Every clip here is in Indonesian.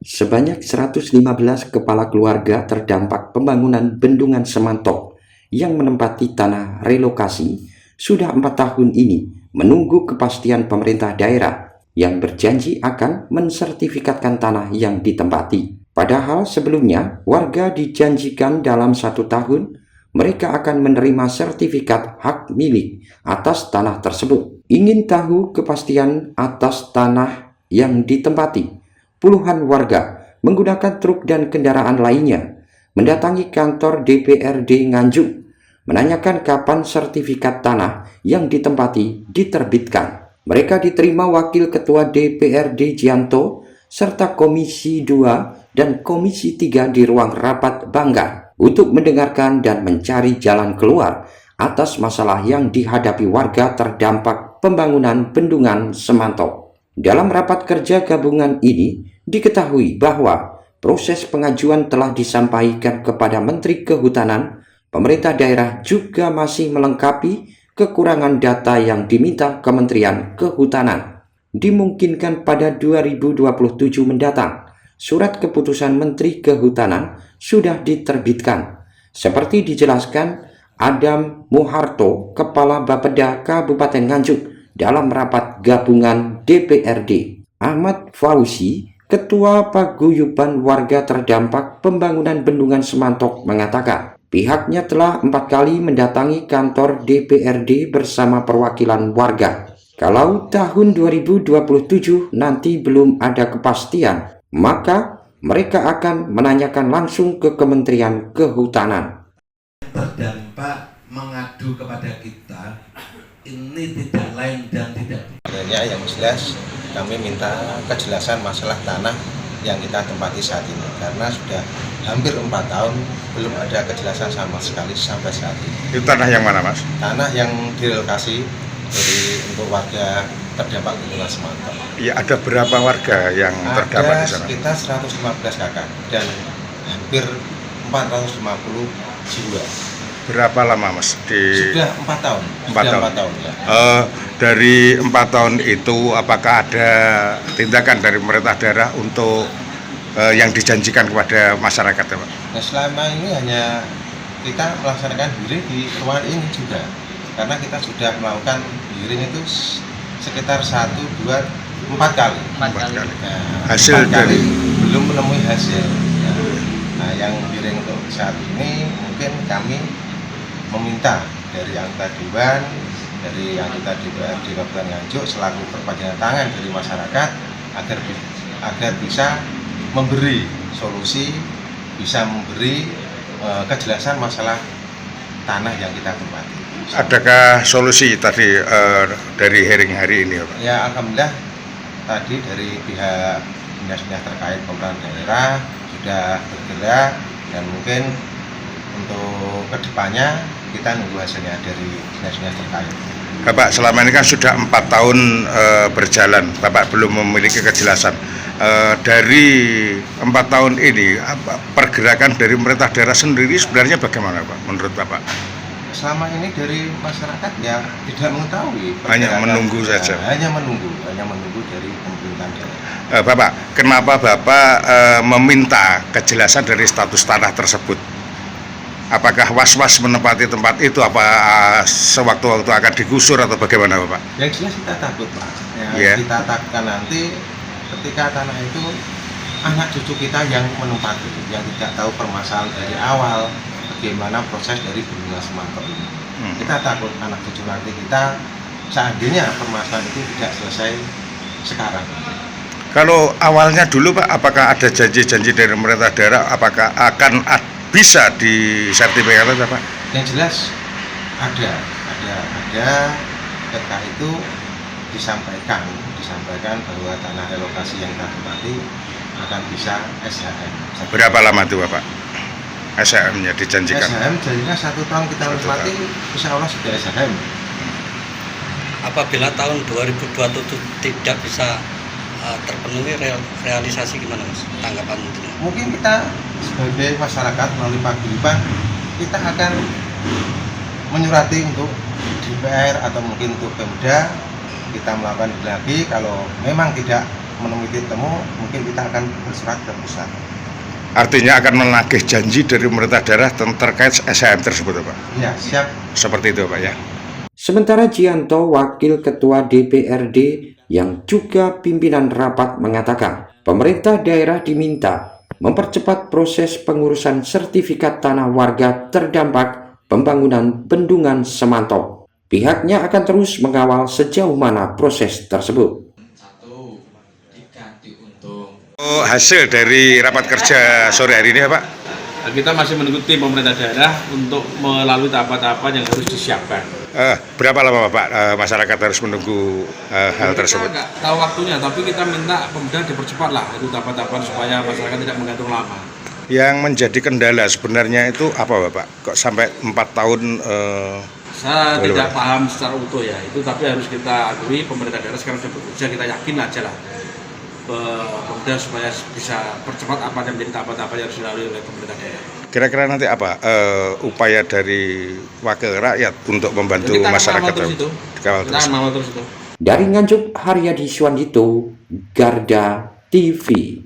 Sebanyak 115 kepala keluarga terdampak pembangunan Bendungan Semantok yang menempati tanah relokasi sudah 4 tahun ini menunggu kepastian pemerintah daerah yang berjanji akan mensertifikatkan tanah yang ditempati. Padahal sebelumnya warga dijanjikan dalam 1 tahun mereka akan menerima sertifikat hak milik atas tanah tersebut. Ingin tahu kepastian atas tanah yang ditempati? Puluhan warga menggunakan truk dan kendaraan lainnya mendatangi kantor DPRD Nganjuk menanyakan kapan sertifikat tanah yang ditempati diterbitkan. Mereka diterima Wakil Ketua DPRD Jianto serta Komisi 2 dan Komisi 3 di ruang rapat Banggar untuk mendengarkan dan mencari jalan keluar atas masalah yang dihadapi warga terdampak pembangunan Bendungan Semantok. Dalam rapat kerja gabungan ini, diketahui bahwa proses pengajuan telah disampaikan kepada Menteri Kehutanan. Pemerintah daerah juga masih melengkapi kekurangan data yang diminta Kementerian Kehutanan. Dimungkinkan pada 2027 mendatang, surat keputusan Menteri Kehutanan sudah diterbitkan. Seperti dijelaskan Adam Muharto, Kepala Bapeda Kabupaten Nganjuk, dalam rapat gabungan DPRD. Ahmad Fauzi, Ketua Paguyuban Warga Terdampak Pembangunan Bendungan Semantok, mengatakan pihaknya telah 4 kali mendatangi kantor DPRD bersama perwakilan warga. Kalau tahun 2027 nanti belum ada kepastian, maka mereka akan menanyakan langsung ke Kementerian Kehutanan. Terdampak mengadu kepada kita, ini tidak lain dan tidak. Sebenarnya yang jelas kami minta kejelasan masalah tanah yang kita tempati saat ini karena sudah hampir 4 tahun belum ada kejelasan sama sekali sampai saat ini. Itu tanah yang mana, Mas? Tanah yang direlokasi untuk warga terdampak Bendungan Semantok. Ya, ada berapa warga yang terdampak di sana? Sekitar 115 kakak dan hampir 450 jiwa. Berapa lama, Mas? Sudah 4 tahun. 4 tahun. 4 tahun ya. Dari 4 tahun itu apakah ada tindakan dari pemerintah daerah untuk yang dijanjikan kepada masyarakat, Pak? Nah, selama ini hanya kita melaksanakan hearing di ruangan ini juga, karena kita sudah melakukan hearing itu sekitar 1, 2, 4 kali. 4 kali. Nah, Hasil 4 dari kali belum menemui hasil. Nah, yang hearing untuk saat ini mungkin kami meminta dari anggota dewan, dari anggota DPRD Kabupaten Nganjuk selaku perpanjangan tangan dari masyarakat agar bisa memberi solusi, bisa memberi kejelasan masalah tanah yang kita tempati. Adakah solusi tadi dari hearing hari ini, Pak? Ya, alhamdulillah tadi dari pihak dinas-dinas terkait pemerintah daerah sudah bergerak dan mungkin untuk kedepannya kita nunggu hasilnya dari dinas-dinas terkait. Bapak selama ini kan sudah 4 tahun berjalan, Bapak belum memiliki kejelasan. Dari 4 tahun ini, pergerakan dari pemerintah daerah sendiri sebenarnya bagaimana, Pak, menurut Bapak? Selama ini dari masyarakat ya tidak mengetahui. Hanya menunggu saja. Hanya menunggu dari pemerintahan daerah. Bapak, kenapa Bapak meminta kejelasan dari status tanah tersebut? Apakah was-was menempati tempat itu, apa sewaktu-waktu akan digusur atau bagaimana, Bapak? Yang jelas kita takut, Pak. Kita takutkan nanti ketika tanah itu anak cucu kita yang menempati, yang tidak tahu permasalahan dari awal bagaimana proses dari Bendungan Semantok ini. Kita takut anak cucu nanti kita seandainya permasalahan itu tidak selesai sekarang. Kalau awalnya dulu, Pak, apakah ada janji-janji dari pemerintah daerah, apakah akan bisa disertifikasi, Pak? Yang jelas ada ketika itu disampaikan bahwa tanah relokasi yang kita tempati akan bisa SHM. Berapa lama itu, Bapak? SHM-nya dijanjikan? SHM janjinya 1 tahun kita tempati, insya Allah sudah SHM. Apabila tahun 2027 tidak bisa terpenuhi realisasi, gimana, Mas, tanggapan itu? Mungkin kita sebagai masyarakat melalui paguyuban kita akan menyurati untuk DPR atau mungkin untuk Pemda, kita melakukan lagi kalau memang tidak menemui titik temu, mungkin kita akan bersurat ke pusat. Artinya akan menagih janji dari pemerintah daerah terkait SHM tersebut, Pak. Iya, siap. Seperti itu, Pak ya. Sementara Jianto, Wakil Ketua DPRD yang juga pimpinan rapat, mengatakan pemerintah daerah diminta mempercepat proses pengurusan sertifikat tanah warga terdampak pembangunan Bendungan Semantau. Pihaknya akan terus mengawal sejauh mana proses tersebut. Hasil dari rapat kerja sore hari ini ya Pak? Kita masih menunggu tim pemerintah daerah untuk melalui tahapan-tahapan yang harus disiapkan. Berapa lama Pak masyarakat harus menunggu hal tersebut? Kita nggak tahu waktunya, tapi kita minta pemerintah dipercepat lah itu tahapan-tahapan supaya masyarakat tidak menggantung lama. Yang menjadi kendala sebenarnya itu apa Bapak? Kok sampai 4 tahun? Saya tidak paham secara utuh ya itu, tapi harus kita akui pemerintah daerah sekarang sudah bekerja, kita yakin aja lah. Pemerintah supaya bisa percepat apa yang menjadi tahapan-tahapan yang harus dilalui oleh pemerintah daerah. Kira-kira nanti apa upaya dari wakil rakyat untuk membantu masyarakat? Kita akan mengawal terus itu. Dari Nganjuk, Haryadi Suwandito, Garda TV.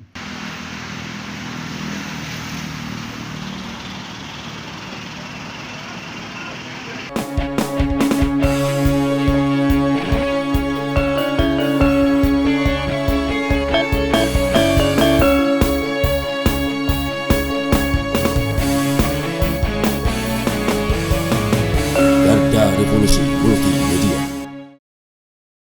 Revolusi Multi